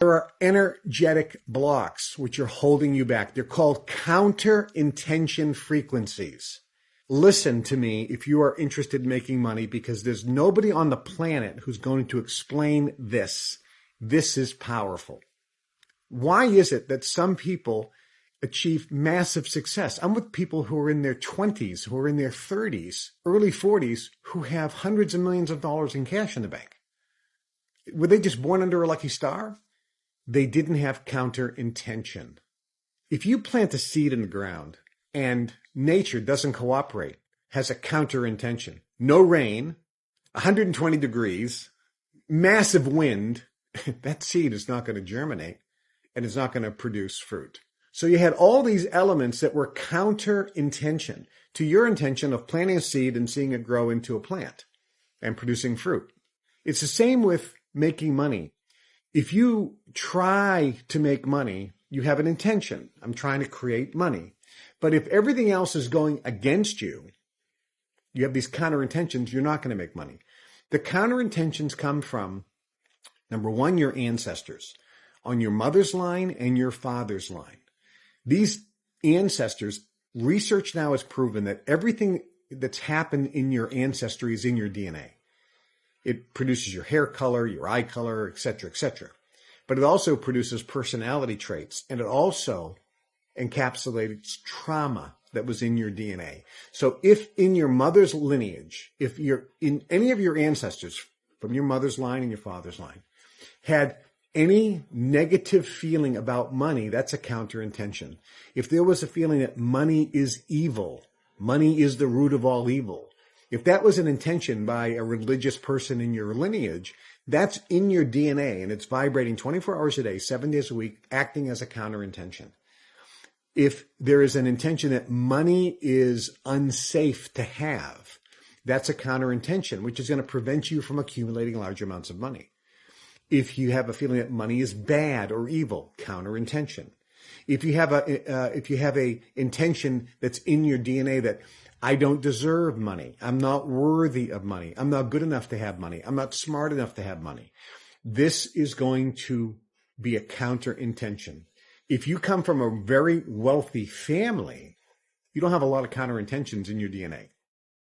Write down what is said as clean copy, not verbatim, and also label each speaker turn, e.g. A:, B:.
A: There are energetic blocks which are holding you back. They're called counter intention frequencies. Listen to me if you are interested in making money, because there's nobody on the planet who's going to explain this. This is powerful. Why is it that some people achieve massive success? I'm with people who are in their 20s, who are in their 30s, early 40s, who have hundreds of millions of dollars in cash in the bank. Were they just born under a lucky star? They didn't have counter intention. If you plant a seed in the ground and nature doesn't cooperate, has a counter intention, no rain, 120 degrees, massive wind, that seed is not going to germinate and it's not going to produce fruit. So you had all these elements that were counter intention to your intention of planting a seed and seeing it grow into a plant and producing fruit. It's the same with making money. If you try to make money, you have an intention. I'm trying to create money. But if everything else is going against you, you have these counter intentions, you're not going to make money. The counter intentions come from, number one, your ancestors on your mother's line and your father's line. These ancestors, research now has proven that everything that's happened in your ancestry is in your DNA. It produces your hair color, your eye color, etc., etc. But it also produces personality traits, and it also encapsulates trauma that was in your DNA. So if in your mother's lineage, if you're in any of your ancestors from your mother's line and your father's line had any negative feeling about money, that's a counter intention. If there was a feeling that money is evil, money is the root of all evil, if that was an intention by a religious person in your lineage, that's in your DNA and it's vibrating 24 hours a day, 7 days a week, acting as a counter intention. If there is an intention that money is unsafe to have, that's a counter intention, which is going to prevent you from accumulating large amounts of money. If you have a feeling that money is bad or evil, counter intention. If you have a intention that's in your DNA that I don't deserve money, I'm not worthy of money, I'm not good enough to have money, I'm not smart enough to have money, this is going to be a counter intention. If you come from a very wealthy family, you don't have a lot of counter intentions in your DNA.